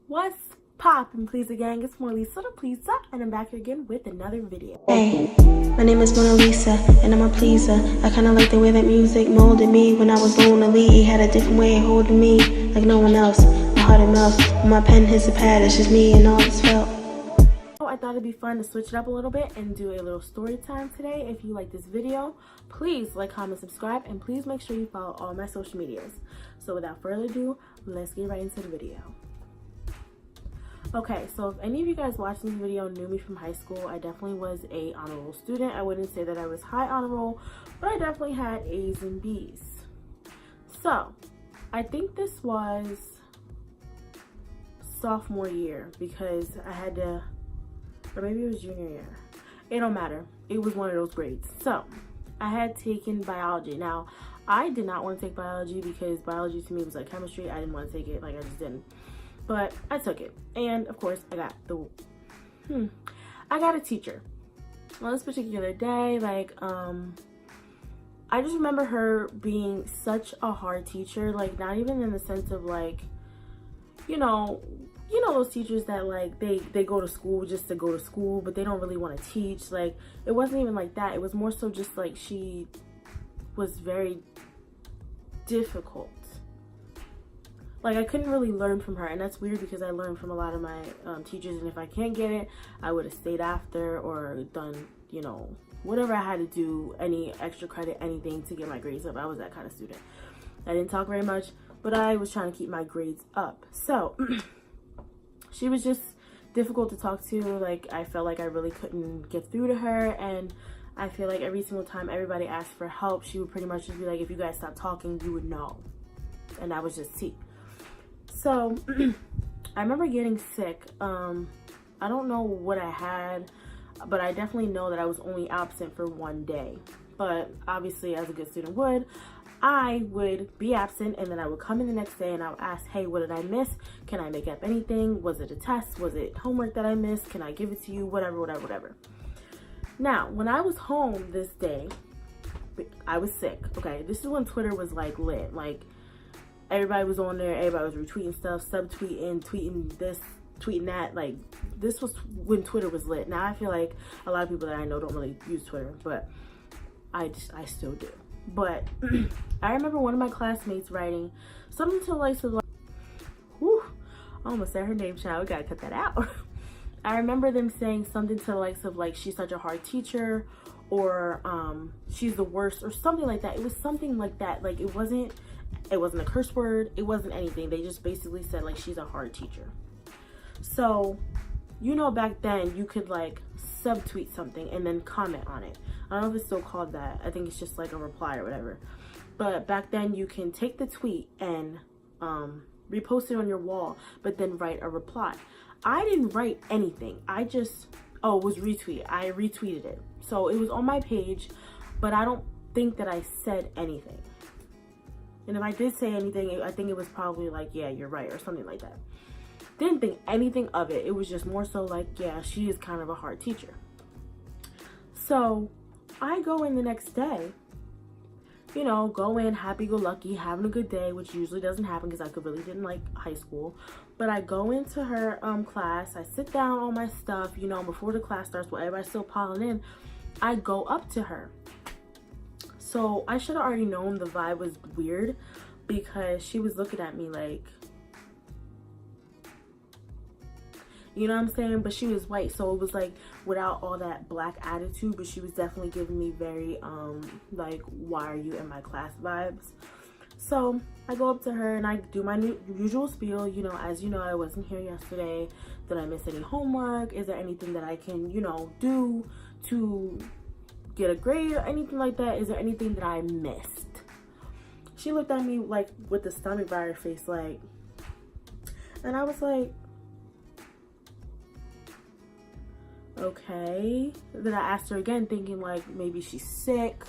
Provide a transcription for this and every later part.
What's poppin', Pleaser gang? It's Mona Lisa the Pleaser, and I'm back here again with another video. Hey, my name is Mona Lisa, and I'm a pleaser. I kinda like the way that music molded me. When I was lonely, it had a different way of holding me, like no one else. My heart it melts when my pen hits the pad. It's just me and all that's felt. I thought it'd be fun to switch it up a little bit and do a little story time today. If you like this video, please like, comment, subscribe, and please make sure you follow all my social medias. So without further ado, let's get right into the video. Okay, so if any of you guys watching this video knew me from high school, I definitely was a honor roll student. I wouldn't say that I was high honor roll, but I definitely had A's and B's. So I think this was sophomore year because I had to, or maybe it was junior year. It don't matter. It was one of those grades. So I had taken biology. Now, I did not want to take biology because biology to me was like chemistry. I didn't want to take it. Like, I just didn't. But I took it. And of course, I got a teacher. On this particular day, like, I just remember her being such a hard teacher. Like, not even in the sense of like, you know those teachers that like they go to school just to go to school, but they don't really want to teach. Like, it wasn't even like that. It was more so just like she was very difficult. Like, I couldn't really learn from her, and that's weird because I learned from a lot of my teachers, and if I can't get it, I would have stayed after or done, whatever I had to do, any extra credit, anything to get my grades up. I was that kind of student. I didn't talk very much, but I was trying to keep my grades up. So she was just difficult to talk to. Like, I felt like I really couldn't get through to her, and I feel like every single time everybody asked for help, she would pretty much just be like, if you guys stop talking, you would know. And that was just tea. So I remember getting sick. I don't know what I had, but I definitely know that I was only absent for one day. But obviously, as a good student would, I would be absent, and then I would come in the next day and I would ask, hey, what did I miss? Can I make up anything? Was it a test? Was it homework that I missed? Can I give it to you? Whatever. Now, when I was home this day, I was sick. Okay, this is when Twitter was like lit. Like, everybody was on there, everybody was retweeting stuff, subtweeting, tweeting this, tweeting that. Like, this was when Twitter was lit. Now I feel like a lot of people that I know don't really use Twitter, but I still do. But I remember one of my classmates writing something to the likes of like, whew, I almost said her name, child, we gotta cut that out. I remember them saying something to the likes of like, she's such a hard teacher, or she's the worst, or something like that. It was something like that. Like, it wasn't a curse word, it wasn't anything. They just basically said like, she's a hard teacher. So, back then you could like subtweet something and then comment on it. I don't know if it's still called that. I think it's just like a reply or whatever. But back then you can take the tweet and repost it on your wall, but then write a reply. I didn't write anything. I just, it was retweet. I retweeted it. So it was on my page, but I don't think that I said anything. And if I did say anything, I think it was probably like, yeah, you're right, or something like that. Didn't think anything of it. It was just more so like, yeah, she is kind of a hard teacher. So I go in the next day, go in happy-go-lucky, having a good day, which usually doesn't happen because I really didn't like high school. But I go into her class, I sit down on my stuff, before the class starts, while everybody's still piling in, I go up to her. So I should have already known the vibe was weird because she was looking at me like, you know what I'm saying? But she was white, so it was like without all that black attitude, but she was definitely giving me very like, why are you in my class vibes. So I go up to her and I do my usual spiel, as you know, I wasn't here yesterday. Did I miss any homework? Is there anything that I can, do to get a grade or anything like that? Is there anything that I missed? She looked at me like with the stomach by her face, like, and I was like, okay. Then I asked her again, thinking like maybe she's sick,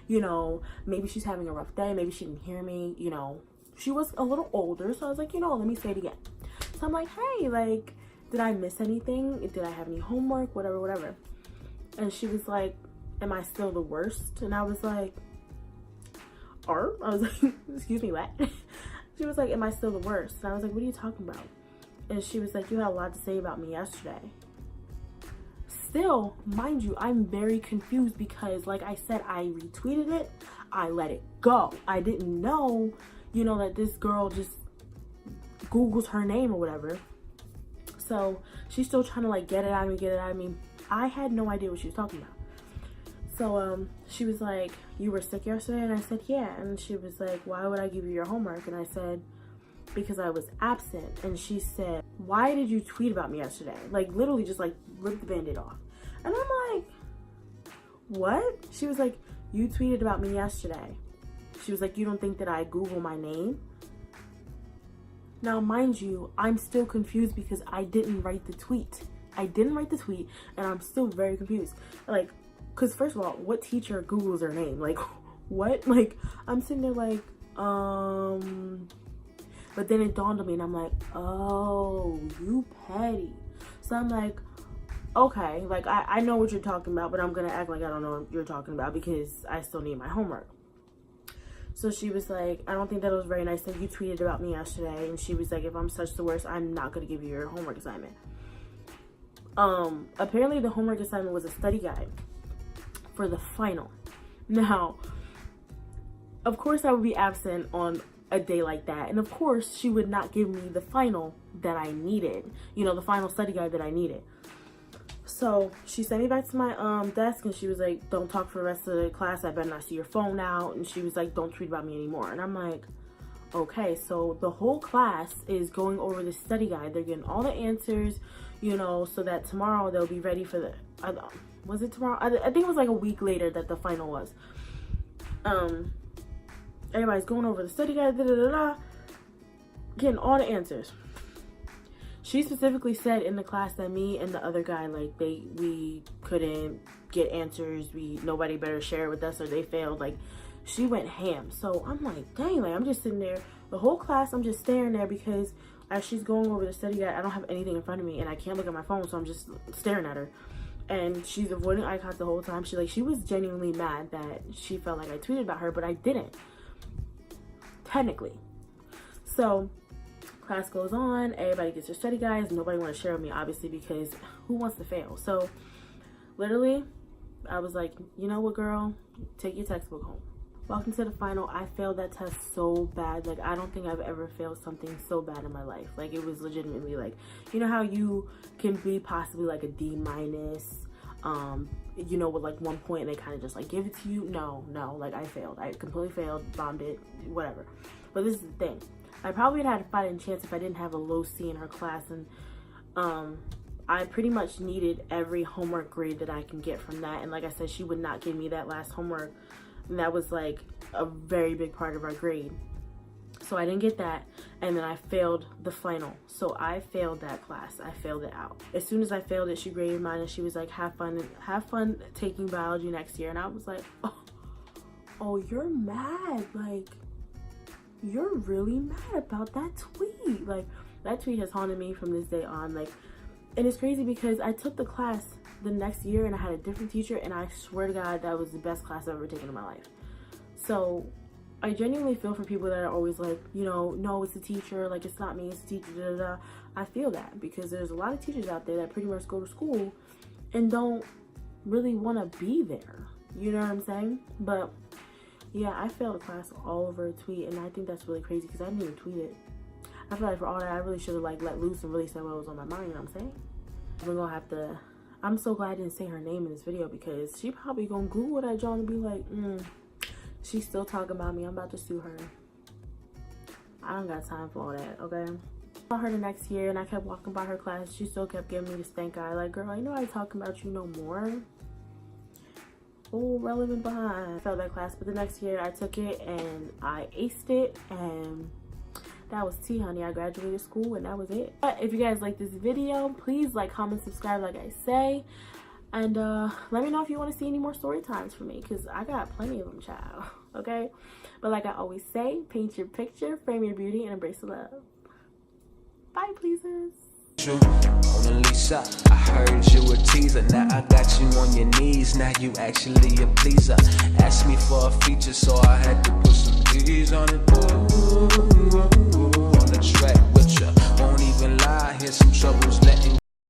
maybe she's having a rough day, maybe she didn't hear me. She was a little older, so I was like, let me say it again. So I'm like, hey, like, did I miss anything? Did I have any homework? Whatever. And she was like, am I still the worst? And I was like, excuse me, what? She was like, am I still the worst? And I was like, what are you talking about? And she was like, you had a lot to say about me yesterday. Still, mind you, I'm very confused because, like I said, I retweeted it. I let it go. I didn't know, you know, that this girl just Googles her name or whatever. So she's still trying to like get it out of me. I had no idea what she was talking about. So she was like, you were sick yesterday? And I said, yeah. And she was like, why would I give you your homework? And I said, because I was absent. And she said, why did you tweet about me yesterday? Like literally just like rip the band-aid off. And I'm like, what? She was like, you tweeted about me yesterday. She was like, you don't think that I Google my name? Now, mind you, I'm still confused because I didn't write the tweet. I didn't write the tweet, and I'm still very confused. Like, because first of all, what teacher Googles their name? Like, what? Like, I'm sitting there like, but then it dawned on me, and I'm like, oh, you petty. So I'm like, okay, like, I know what you're talking about, but I'm gonna act like I don't know what you're talking about because I still need my homework. So she was like, I don't think that was very nice that you tweeted about me yesterday. And she was like, if I'm such the worst, I'm not gonna give you your homework assignment. Apparently the homework assignment was a study guide for the final. Now, of course I would be absent on a day like that. And of course she would not give me the final that I needed. You know, the final study guide that I needed. So she sent me back to my desk and she was like, don't talk for the rest of the class. I better not see your phone out. And she was like, don't tweet about me anymore. And I'm like, okay, so the whole class is going over the study guide. They're getting all the answers, you know, so that tomorrow they'll be ready for the, was it tomorrow? I think it was like a week later that the final was. Everybody's going over the study guide, getting all the answers. She specifically said in the class that me and the other guy, like, we couldn't get answers. Nobody better share it with us or they failed. Like, she went ham. So I'm like, dang, like, I'm just sitting there. The whole class, I'm just staring there because as she's going over the study guide, I don't have anything in front of me and I can't look at my phone. So I'm just staring at her. And she's avoiding eye contact the whole time. She was genuinely mad that she felt like I tweeted about her, but I didn't. Technically. So class goes on, everybody gets their study guides. Nobody want to share with me, obviously, because who wants to fail? So literally I was like, you know what, girl, take your textbook home. Walked into the final. I failed that test so bad. Like, I don't think I've ever failed something so bad in my life. Like, it was legitimately like, you know how you can be possibly like a D-, you know, with like 1 point and they kind of just like give it to you. No, like, I failed. I completely failed, bombed it, whatever. But this is the thing. I probably had a fighting chance if I didn't have a low C in her class. And I pretty much needed every homework grade that I can get from that. And like I said, she would not give me that last homework. And that was like a very big part of our grade. So I didn't get that. And then I failed the final. So I failed that class. I failed it out. As soon as I failed it, she graded mine and she was like, have fun taking biology next year. And I was like, oh, you're mad. Like, you're really mad about that tweet. Like, that tweet has haunted me from this day on. Like, and it's crazy because I took the class the next year and I had a different teacher, and I swear to God that was the best class I've ever taken in my life. So I genuinely feel for people that are always like, you know, no, it's the teacher, like, it's not me, it's the teacher, I feel that because there's a lot of teachers out there that pretty much go to school and don't really want to be there, you know what I'm saying? But yeah, I failed a class all over a tweet, and I think that's really crazy because I didn't even tweet it. I feel like for all that, I really should have like let loose and really said what was on my mind, you know what I'm saying? We're gonna have to, I'm so glad I didn't say her name in this video because she probably gonna Google that John and be like, she's still talking about me, I'm about to sue her. I don't got time for all that, okay? I saw her the next year and I kept walking by her class. She still kept giving me the stank eye, like, girl, you know I talking about you no more. Oh, relevant behind. I failed that class, but the next year I took it and I aced it, and that was tea, honey. I graduated school and that was it. But if you guys like this video, please like, comment, subscribe, like I say. And let me know if you want to see any more story times from me, because I got plenty of them, child. Okay? But like I always say, paint your picture, frame your beauty, and embrace the love. Bye, pleasers. Mona Lisa, I heard you a teaser. Now I got you on your knees. Now you actually a pleaser. Asked me for a feature, so I had to put some D's on it. Ooh, on the track with ya. Won't even lie. hear some troubles letting